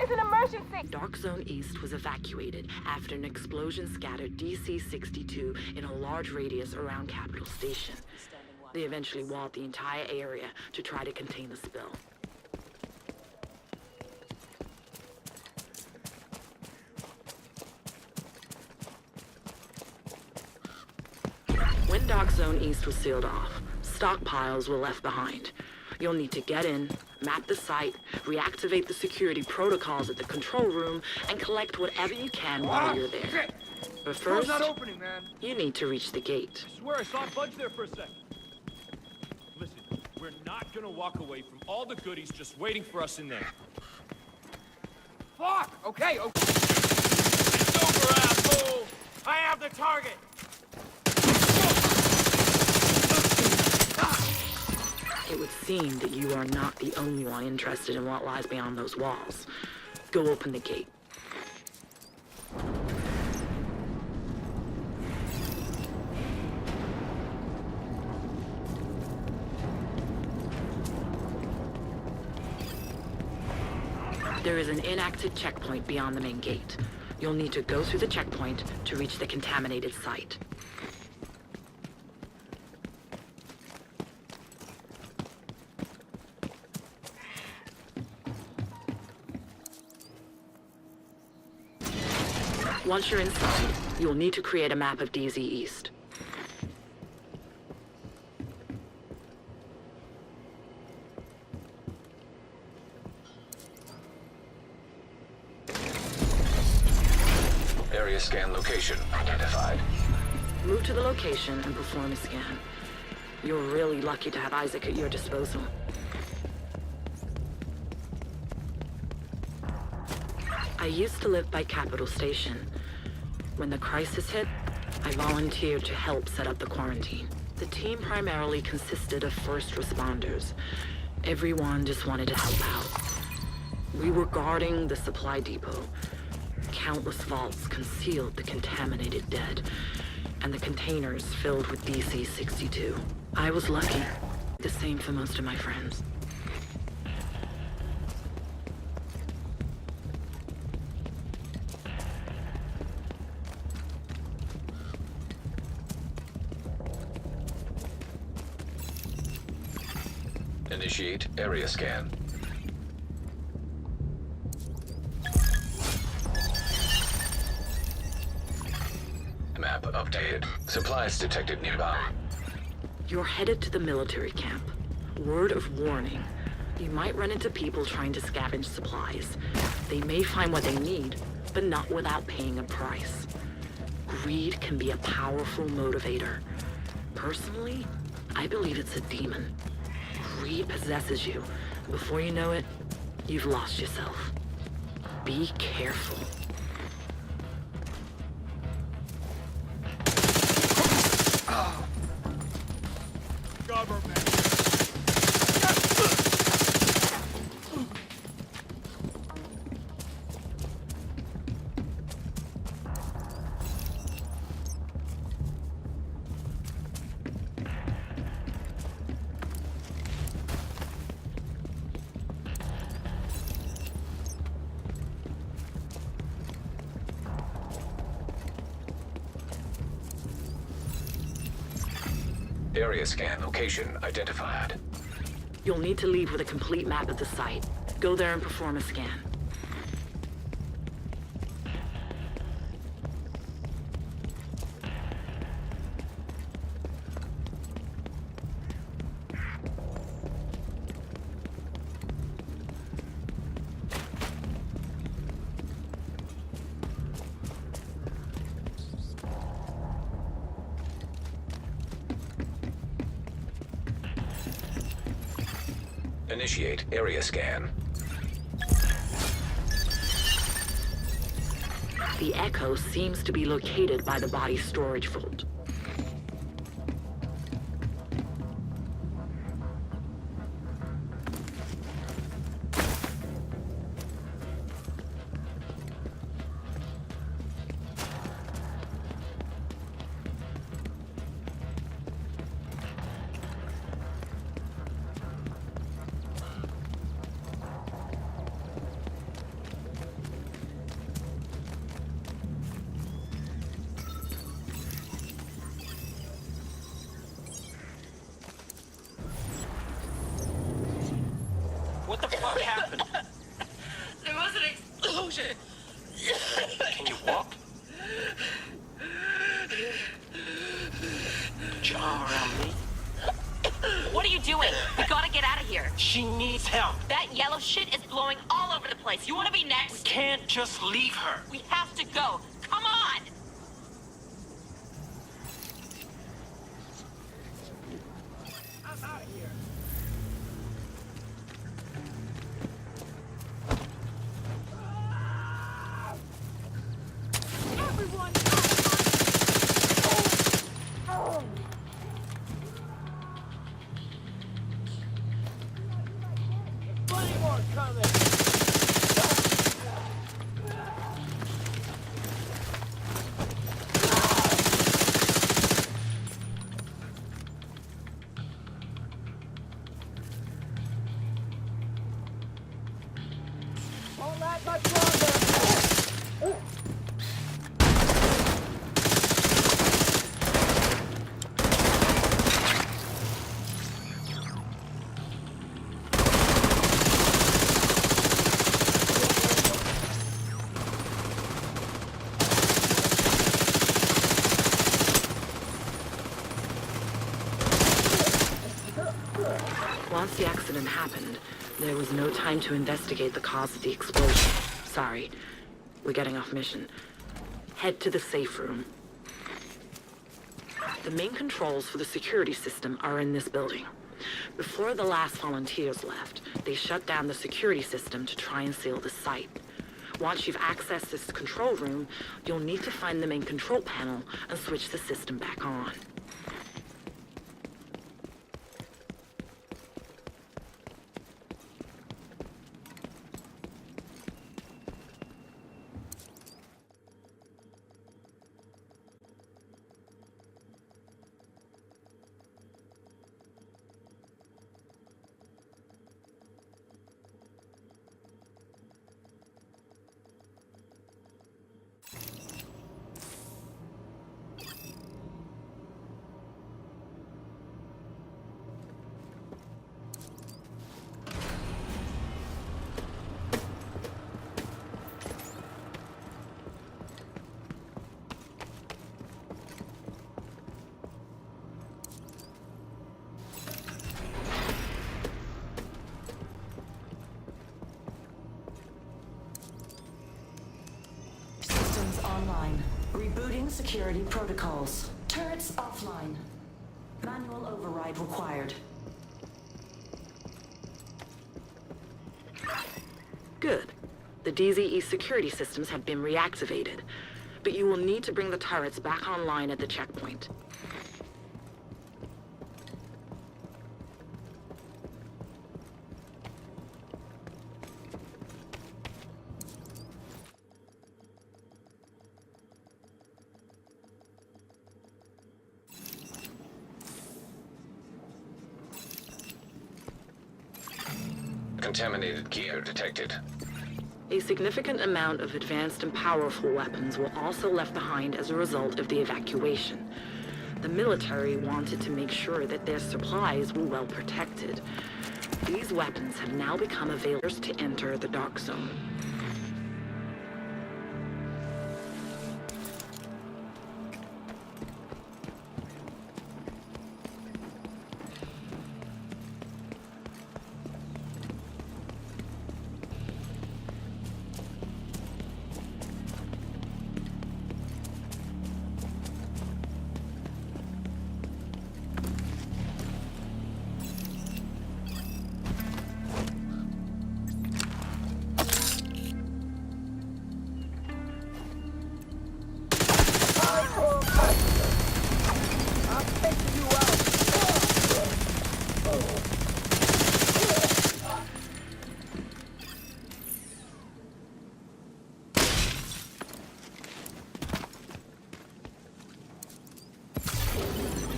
is an emergency! Dark Zone East was evacuated after an explosion scattered DC-62 in a large radius around Capital Station. They eventually walled the entire area to try to contain the spill. When Dark Zone East was sealed off, stockpiles were left behind. You'll need to get in, map the site, reactivate the security protocols at the control room, and collect whatever you can while you're there. Shit. But first, Door's not opening, man. you need to reach the gate. I swear I saw a budge there for a second. Listen, we're not gonna walk away from all the goodies just waiting for us in there. Fuck! Okay. It's over, asshole! I have the target! It would seem that you are not the only one interested in what lies beyond those walls. Go open the gate. There is an inactive checkpoint beyond the main gate. You'll need to go through the checkpoint to reach the contaminated site. Once you're inside, you'll need to create a map of DZ East. Area scan location identified. Move to the location and perform a scan. You're really lucky to have Isaac at your disposal. I used to live by Capital Station. When the crisis hit, I volunteered to help set up the quarantine. The team primarily consisted of first responders. Everyone just wanted to help out. We were guarding the supply depot. Countless vaults concealed the contaminated dead, and the containers filled with DC-62. I was lucky. The same for most of my friends. Initiate area scan. Map updated. Supplies detected nearby. You're headed to the military camp. Word of warning. You might run into people trying to scavenge supplies. They may find what they need, but not without paying a price. Greed can be a powerful motivator. Personally, I believe it's a demon. Greed possesses you. Before you know it, you've lost yourself. Be careful. Government! Area scan location identified. You'll need to leave with a complete map of the site. Go there and perform a scan. Initiate area scan. The Echo seems to be located by the body storage vault. What the fuck happened? There was an explosion. Can you walk? Put your arm around me. What are you doing? We gotta get out of here. She needs help. That yellow shit is blowing all over the place. You wanna be We next? can't just leave her. We have to go. Come on! I'm out of here. Everyone! Plenty more coming! Won't last much longer! Once the accident happened, there was no time to investigate the cause of the explosion. Sorry, we're getting off mission. Head to the safe room. The main controls for the security system are in this building. Before the last volunteers left, they shut down the security system to try and seal the site. Once you've accessed this control room, you'll need to find the main control panel and switch the system back on. Systems online. Rebooting security protocols. Turrets offline. Manual override required. Good. The DZE security systems have been reactivated, but you will need to bring the turrets back online at the checkpoint. Contaminated gear detected. A significant amount of advanced and powerful weapons were also left behind as a result of the evacuation. The military wanted to make sure that their supplies were well protected. These weapons have now become available to enter the Dark Zone.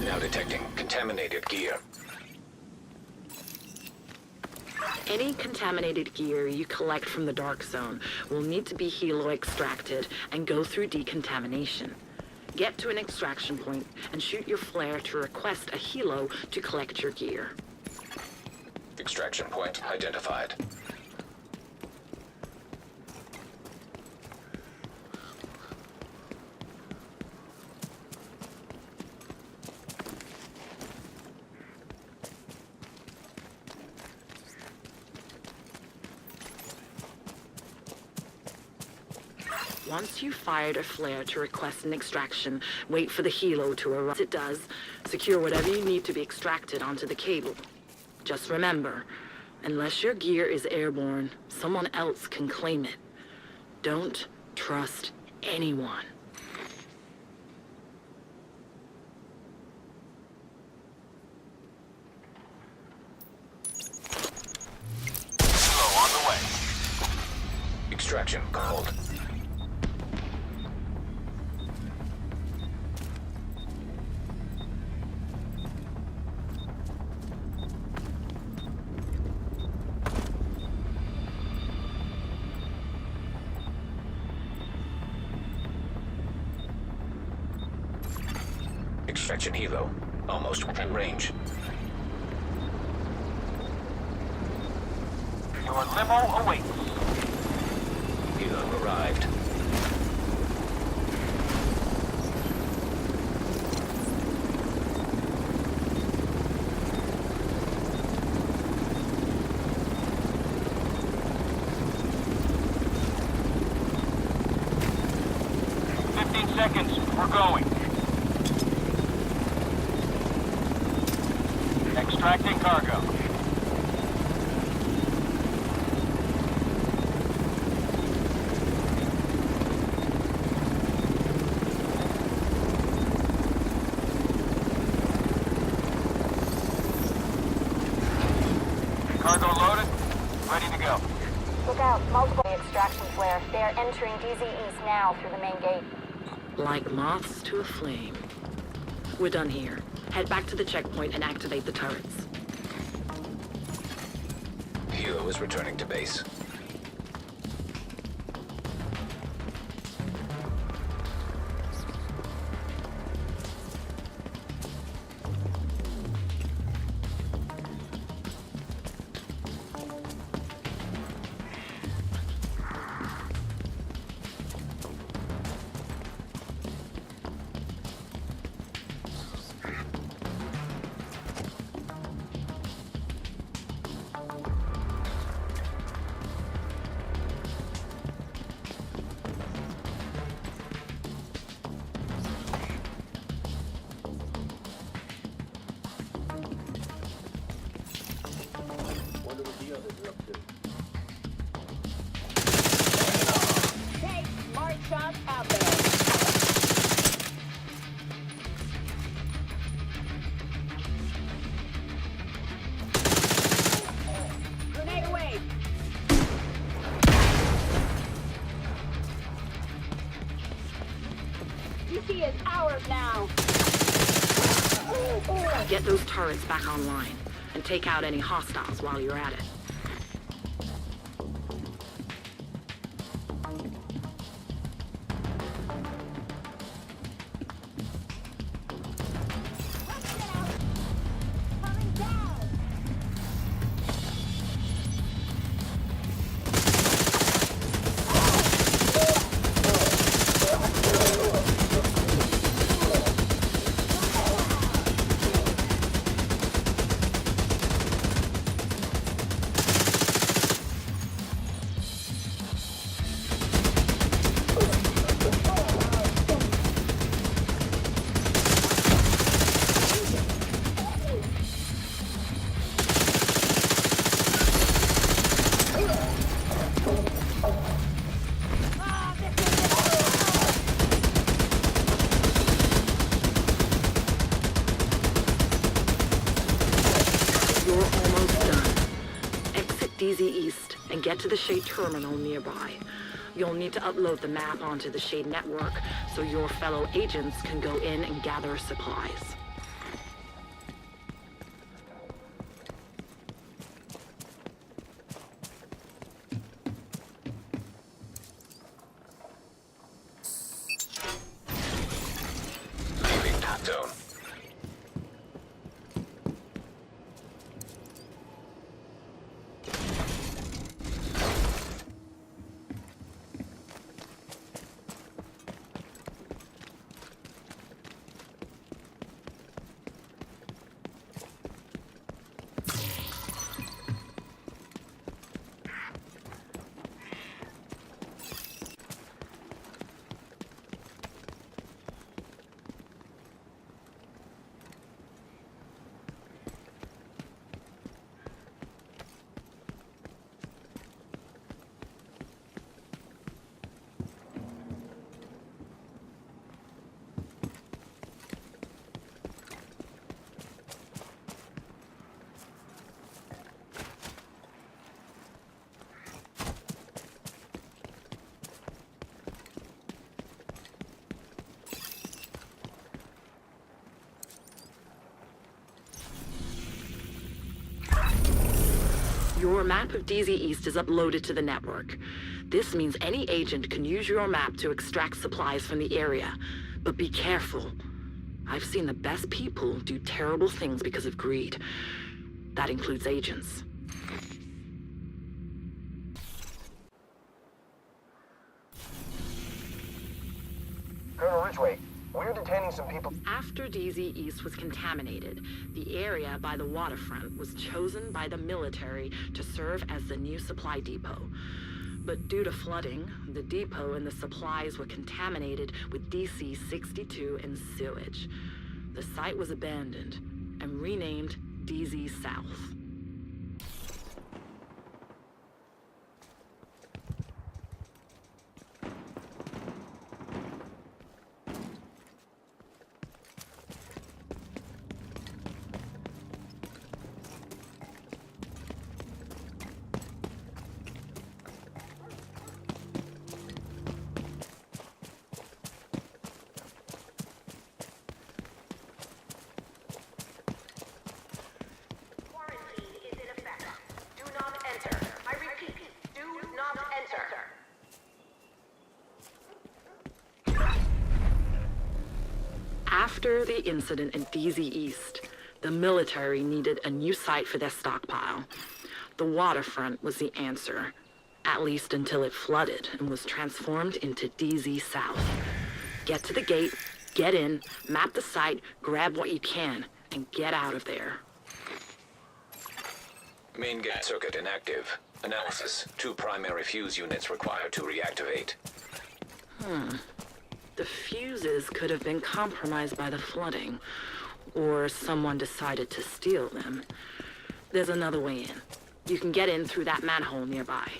Now detecting contaminated gear. Any contaminated gear you collect from the Dark Zone will need to be helo-extracted and go through decontamination. Get to an extraction point and shoot your flare to request a helo to collect your gear. Extraction point identified. Once you've fired a flare to request an extraction, wait for the helo to arrive. Once it does, secure whatever you need to be extracted onto the cable. Just remember, unless your gear is airborne, someone else can claim it. Don't trust anyone. Helo on the way. Extraction called. Extraction helo. Almost within range. Your limo awaits. Helo arrived. Seconds. We're going. Extracting cargo. Cargo loaded. Ready to go. Look out, multiple extraction flare. They are entering DZ East now through the main gate. Like moths to a flame. We're done here. Head back to the checkpoint and activate the turrets. Helo is returning to base. DC is ours now. Get those turrets back online, and take out any hostiles while you're at it. DZ East and get to the Shade terminal nearby. You'll need to upload the map onto the Shade network so your fellow agents can go in and gather supplies. Leaving zone. Your map of DZ East is uploaded to the network. This means any agent can use your map to extract supplies from the area. But be careful. I've seen the best people do terrible things because of greed. That includes agents. Colonel Ridgway, we're detaining some people. After DZ East was contaminated, the area by the waterfront was chosen by the military to serve as the new supply depot. But due to flooding, the depot and the supplies were contaminated with DC-62 and sewage. The site was abandoned and renamed DZ South. After the incident in DZ East, the military needed a new site for their stockpile. The waterfront was the answer, at least until it flooded and was transformed into DZ South. Get to the gate, get in, map the site, grab what you can, and get out of there. Main gate circuit inactive. Analysis. 2 primary fuse units required to reactivate. The fuses could have been compromised by the flooding, or someone decided to steal them. There's another way in. You can get in through that manhole nearby.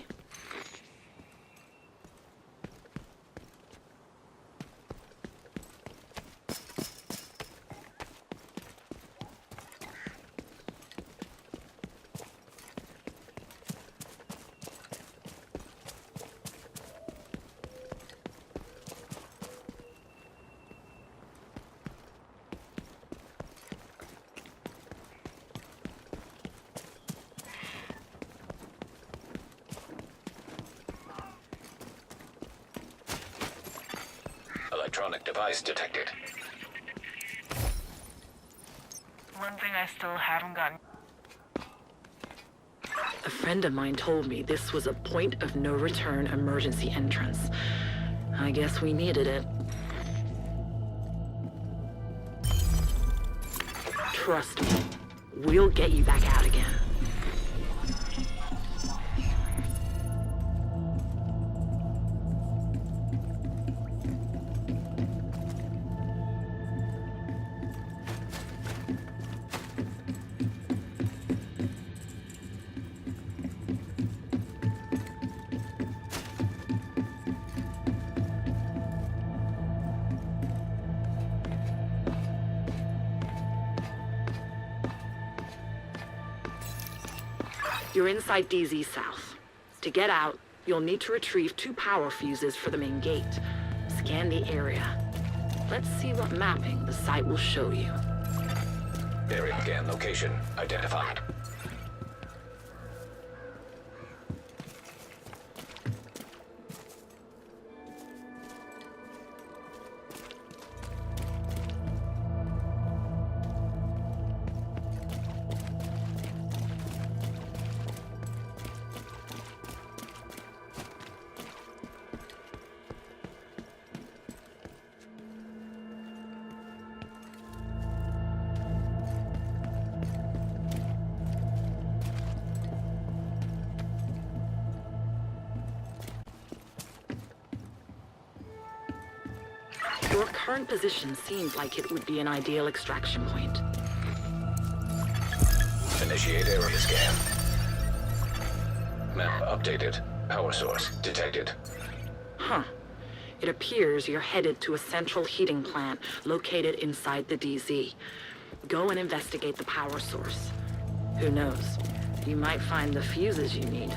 Electronic device detected. One thing I still haven't gotten. A friend of mine told me this was a point of no return emergency entrance. I guess we needed it. Trust me, we'll get you back out again. You're inside DZ South. To get out, you'll need to retrieve 2 power fuses for the main gate. Scan the area. Let's see what mapping the site will show you. Area scan location identified. Your current position seems like it would be an ideal extraction point. Initiate area scan. Map updated. Power source detected. Huh. It appears you're headed to a central heating plant located inside the DZ. Go and investigate the power source. Who knows? You might find the fuses you need.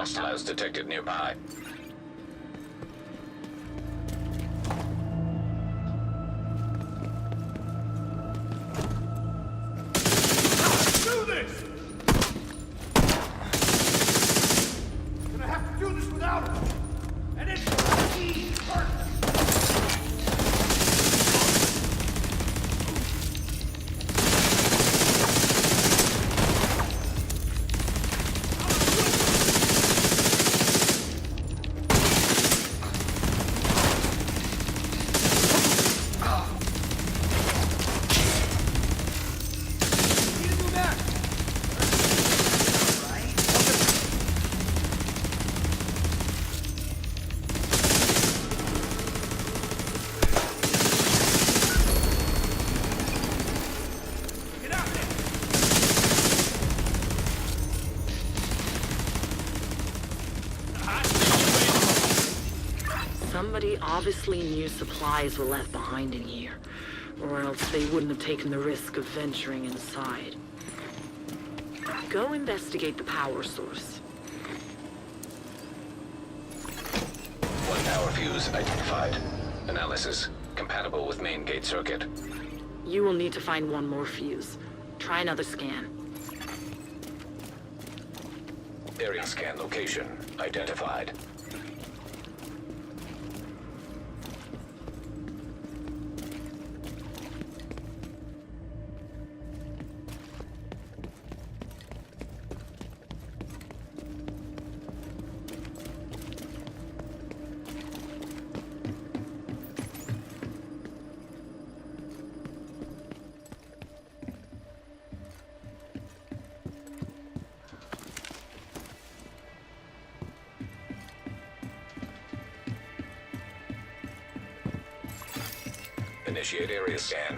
Hostiles detected nearby. Do this! Gonna have to do this without him. And it's easy work. Somebody obviously knew supplies were left behind in here, or else they wouldn't have taken the risk of venturing inside. Go investigate the power source. One power fuse identified. Analysis. Compatible with main gate circuit. You will need to find one more fuse. Try another scan. Area scan location identified. Initiate area scan.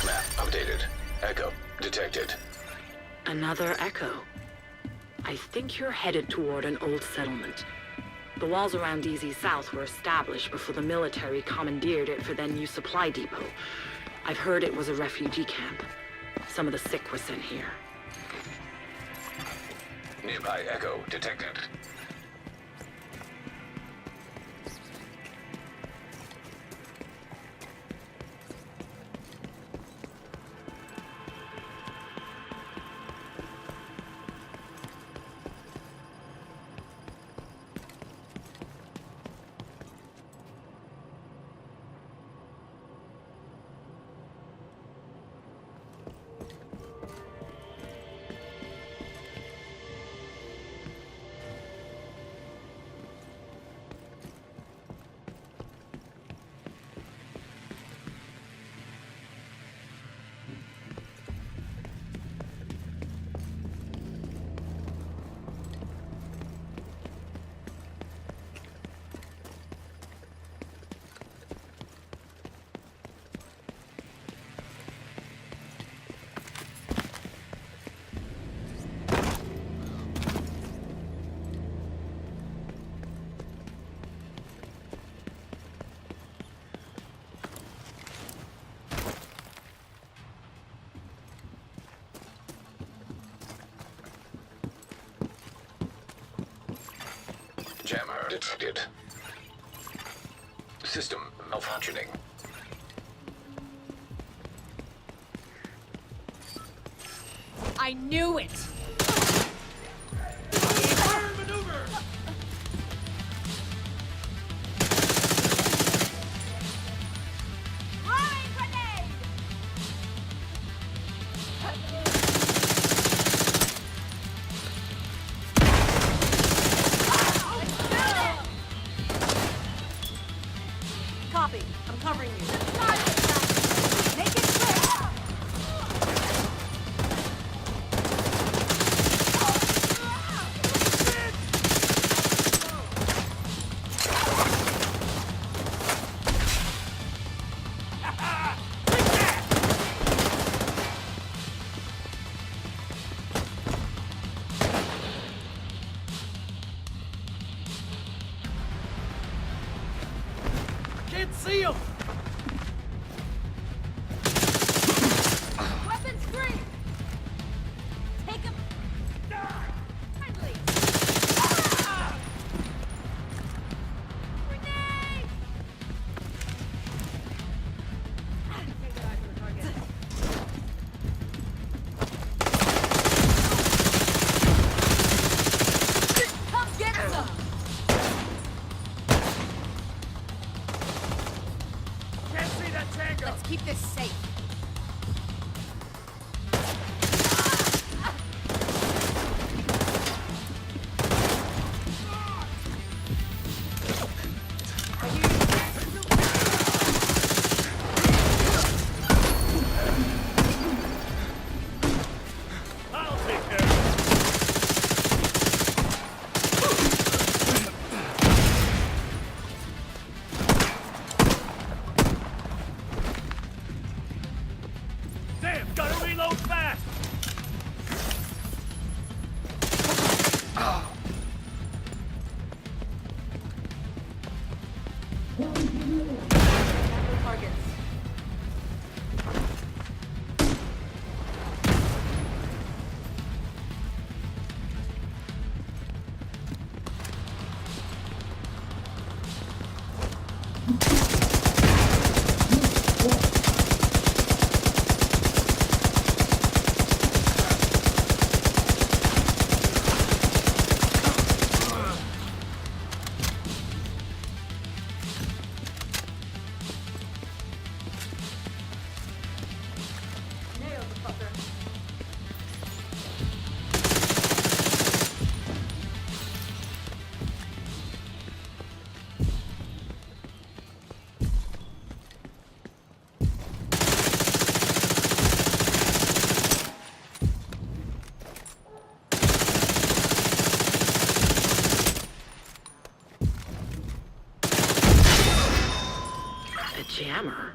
Map updated. Echo detected. Another echo. I think you're headed toward an old settlement. The walls around DZ South were established before the military commandeered it for their new supply depot. I've heard it was a refugee camp. Some of the sick were sent here. Nearby echo detected. Jammer detected. System malfunctioning. I knew it! Copy. I'm covering you. Make it quick! Can't see him! Weapons free! Take him! keep this safe. I'll take care of it. Damn, gotta reload fast! Targets. Nailed the fucker. A jammer.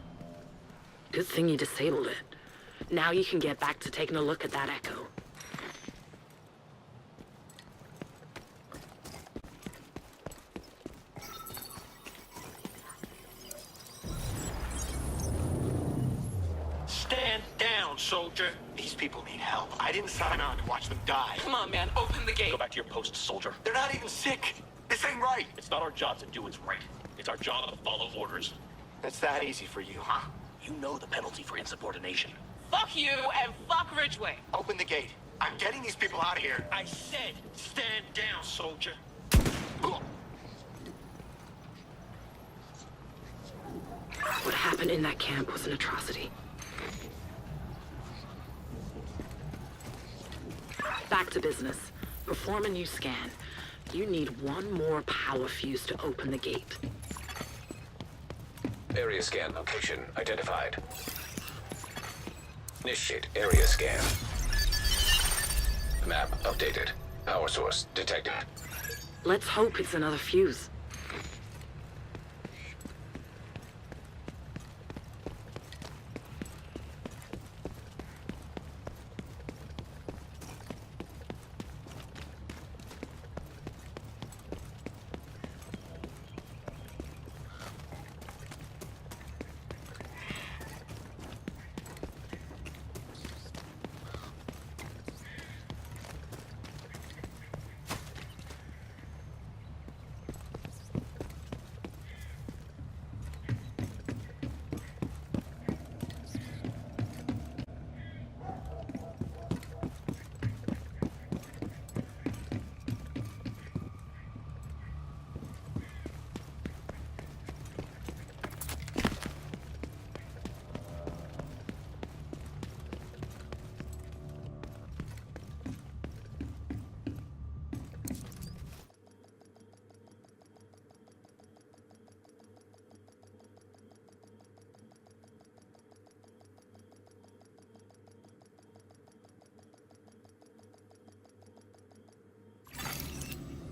Good thing you disabled it. Now you can get back to taking a look at that echo. Stand down, soldier. These people need help. I didn't sign on to watch them die. Come on, man. Open the gate. Go back to your post, soldier. They're not even sick. This ain't right. It's not our job to do what's right. It's our job to follow orders. It's that easy for you, huh? You know the penalty for insubordination. Fuck you and fuck Ridgeway. Open the gate. I'm getting these people out of here. I said, stand down, soldier. What happened in that camp was an atrocity. Back to business. Perform a new scan. You need one more power fuse to open the gate. Area scan location identified. Initiate area scan. Map updated. Power source detected. Let's hope it's another fuse.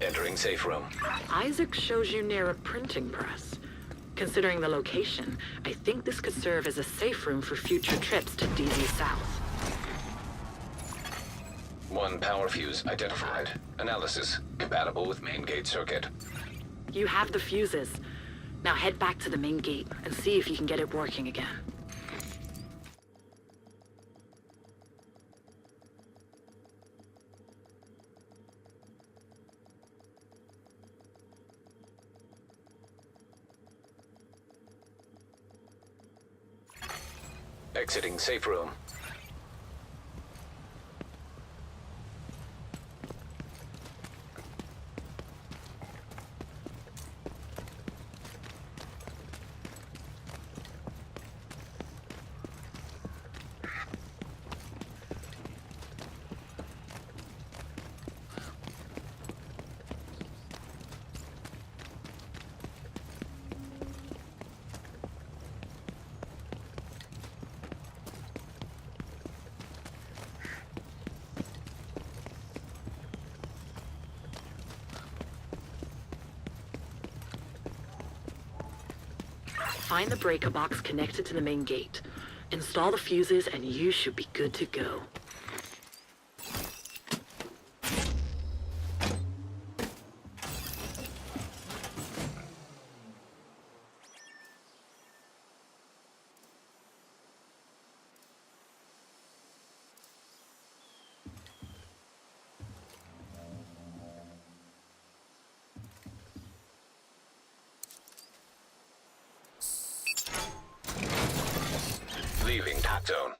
Entering safe room. Isaac shows you near a printing press. Considering the location, I think this could serve as a safe room for future trips to DZ South. One power fuse identified. Analysis compatible with main gate circuit. You have the fuses. Now head back to the main gate and see if you can get it working again. Exiting safe room. Find the breaker box connected to the main gate. Install the fuses and you should be good to go. Leaving talk zone.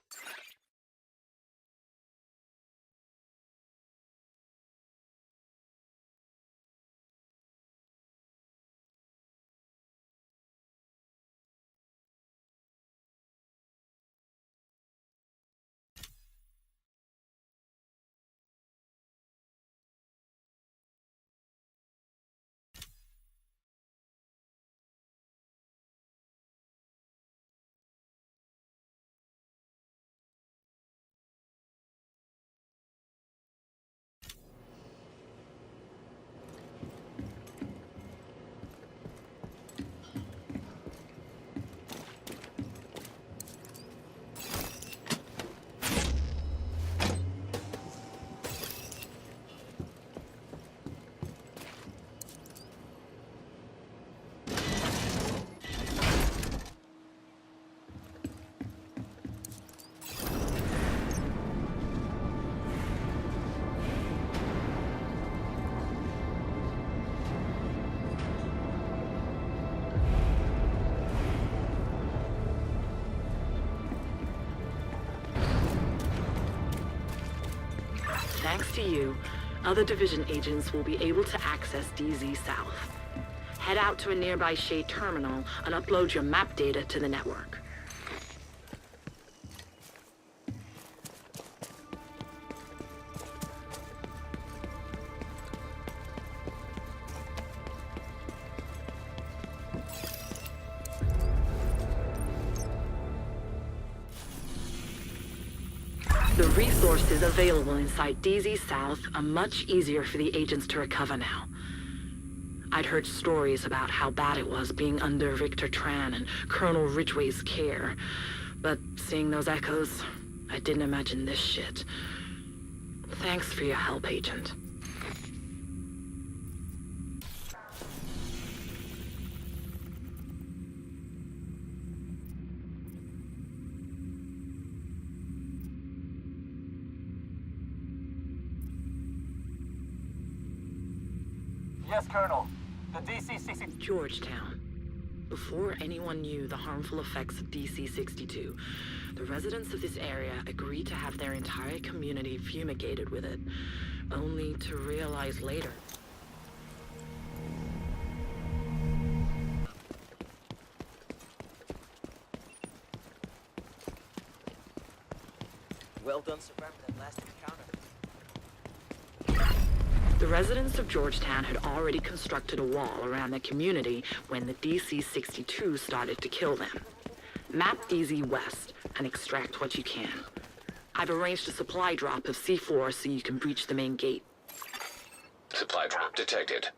Thanks to you, other division agents will be able to access DZ South. Head out to a nearby Shade terminal and upload your map data to the network. The resources available inside DZ South are much easier for the agents to recover now. I'd heard stories about how bad it was being under Victor Tran and Colonel Ridgway's care, but seeing those echoes, I didn't imagine this shit. Thanks for your help, Agent. Yes, Colonel. The DC-60... Georgetown. Before anyone knew the harmful effects of DC-62, the residents of this area agreed to have their entire community fumigated with it, only to realize later. Well done surviving that last encounter. The residents of Georgetown had already constructed a wall around their community when the DC-62 started to kill them. Map DZ West and extract what you can. I've arranged a supply drop of C4 so you can breach the main gate. Supply drop detected.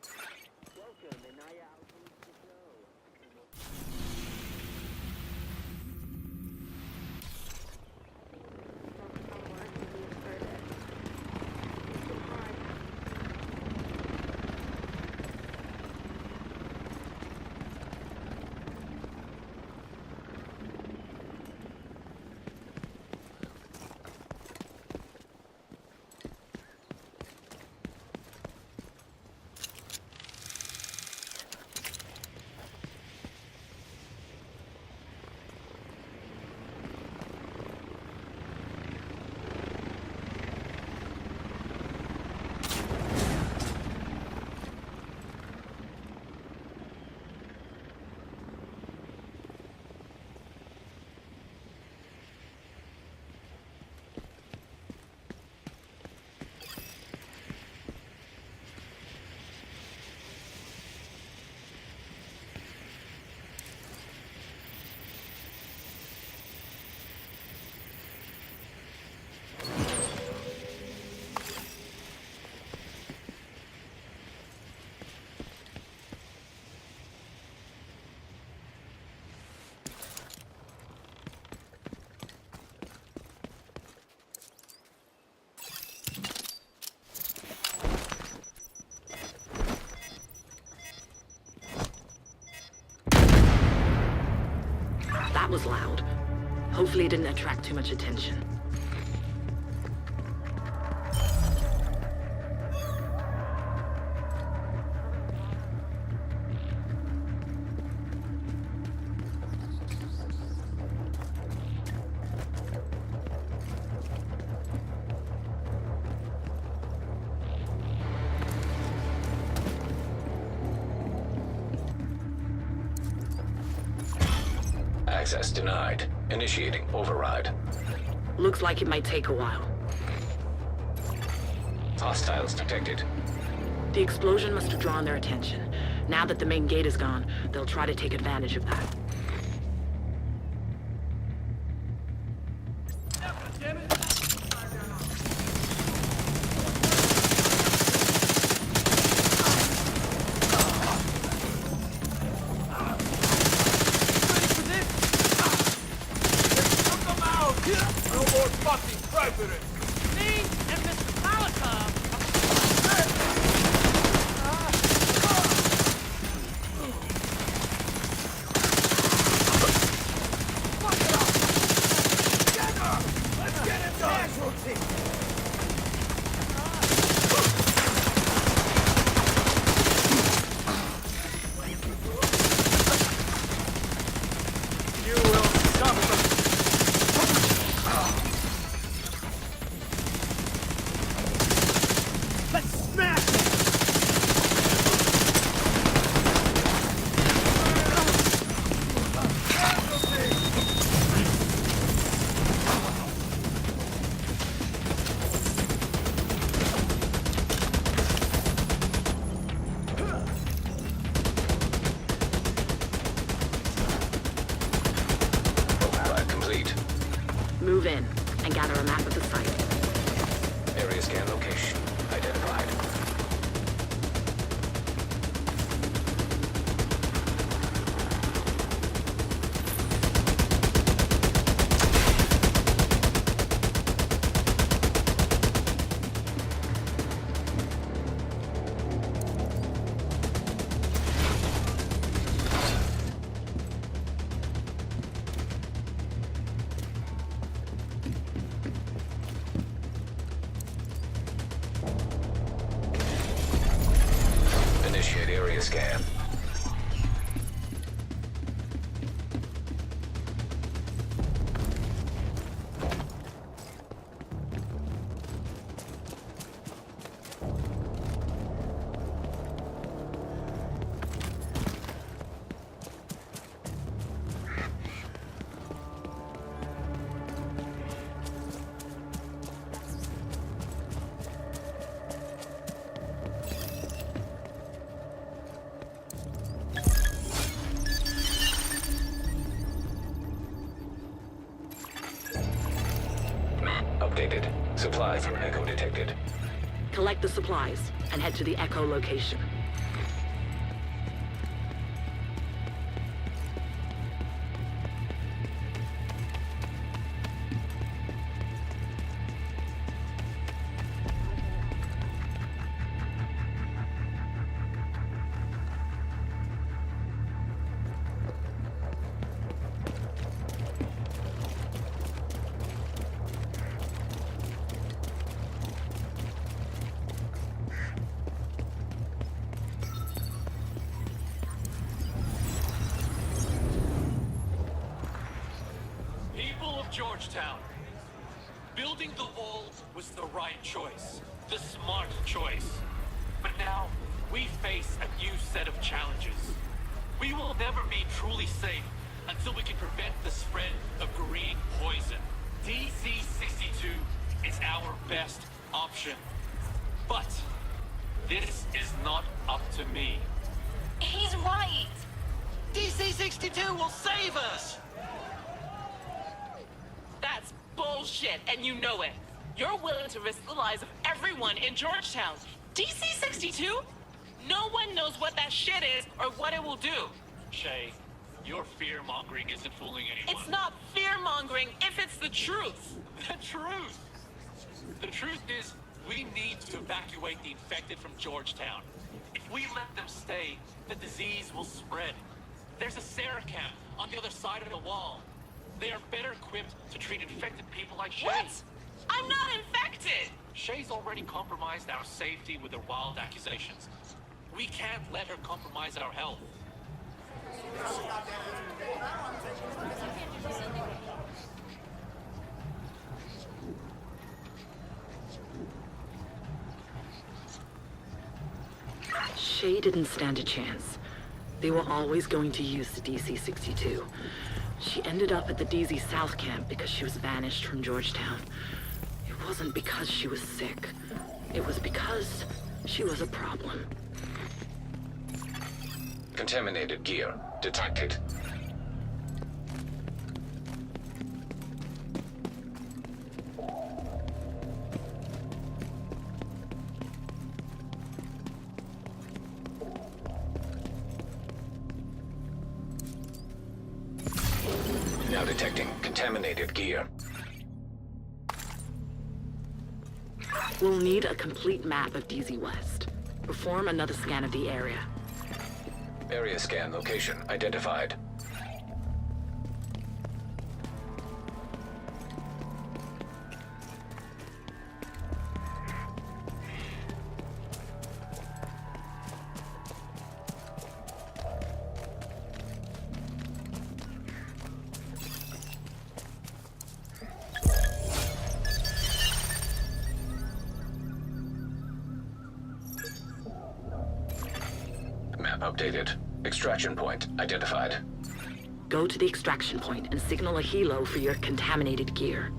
was loud. Hopefully it didn't attract too much attention. Access denied. Initiating override. Looks like it might take a while. Hostiles detected. The explosion must have drawn their attention. Now that the main gate is gone, they'll try to take advantage of that. Move in and gather a map of the site. Area scan location identified. Initiate area scan. Updated. Supply from Echo detected. Collect the supplies and head to the Echo location. Georgetown. Building the wall was the right choice, the smart choice. But now, we face a new set of challenges. We will never be truly safe until we can prevent the spread of green poison. DC-62 is our best option. But this is not up to me. He's right. DC-62 will save us! That's bullshit, and you know it. You're willing to risk the lives of everyone in Georgetown. DC-62? No one knows what that shit is or what it will do. Shay, your fear-mongering isn't fooling anyone. It's not fear-mongering if it's the truth. The truth! The truth is, we need to evacuate the infected from Georgetown. If we let them stay, the disease will spread. There's a Sarah camp on the other side of the wall. They are better equipped to treat infected people like Shay. What? I'm not infected! Shay's already compromised our safety with her wild accusations. We can't let her compromise our health. Shay didn't stand a chance. They were always going to use the DC-62. She ended up at the DZ South camp because she was banished from Georgetown. It wasn't because she was sick. It was because she was a problem. Contaminated gear detected. Now detecting contaminated gear. We'll need a complete map of DZ West. Perform another scan of the area. Area scan location identified. Map updated. Extraction point identified. Go to the extraction point and signal a helo for your contaminated gear.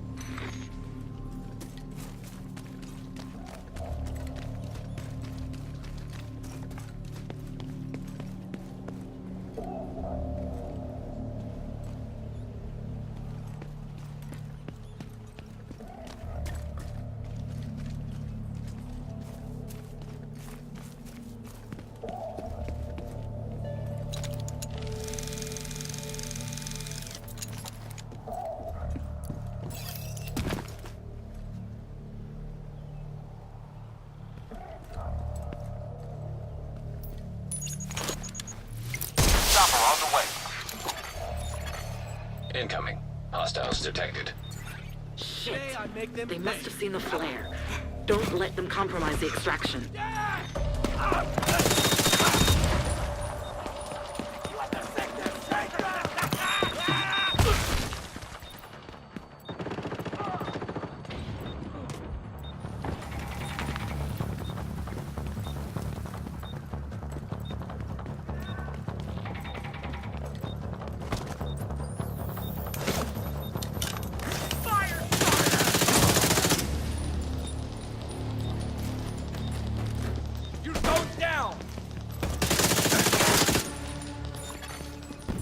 Incoming. Hostiles detected. Shit! They must have seen the flare. Don't let them compromise the extraction.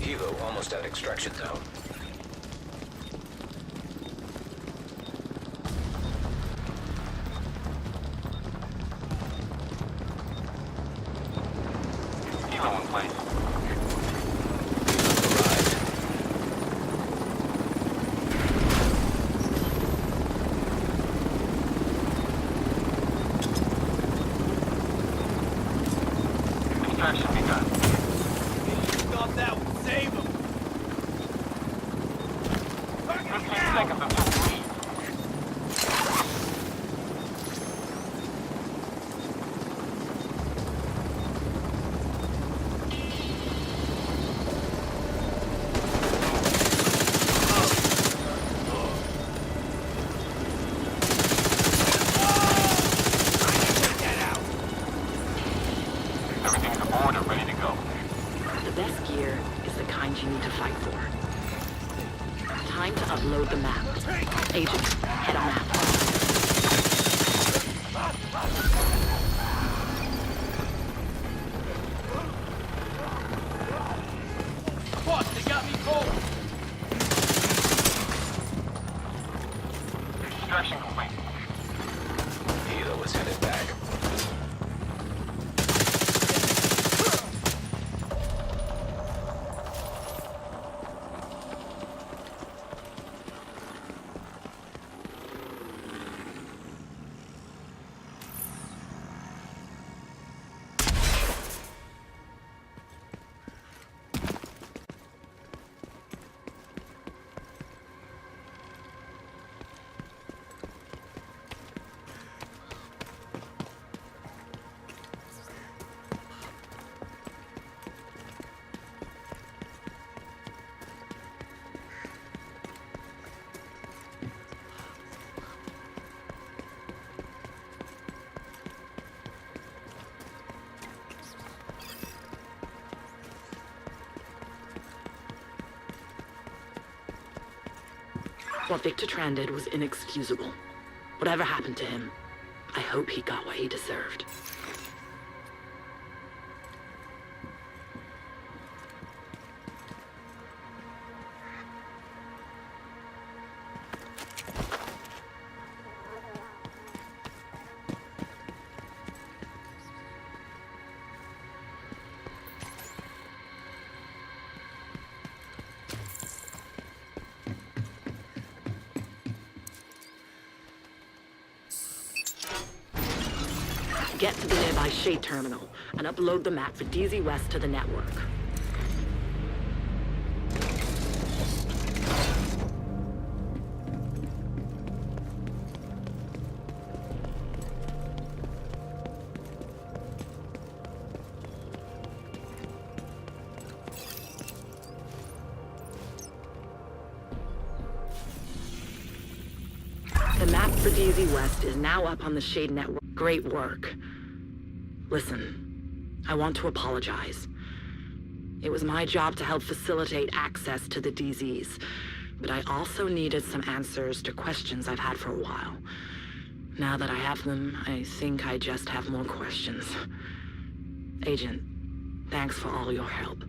Helo almost at extraction zone. Helo in place. Extraction begun. Thought that would save him. 15 seconds until we leave. Everything's aboard and ready to go. The best gear is the kind you need to fight for. Time to upload the map. Agent, head on map. Boss, they got me cold. Extraction complete. Helo is headed back. What Victor Tran did was inexcusable. Whatever happened to him, I hope he got what he deserved. Get to the nearby Shade Terminal and upload the map for DZ West to the network. The map for DZ West is now up on the Shade network. Great work. Listen, I want to apologize. It was my job to help facilitate access to the DZs, but I also needed some answers to questions I've had for a while. Now that I have them, I think I just have more questions. Agent, thanks for all your help.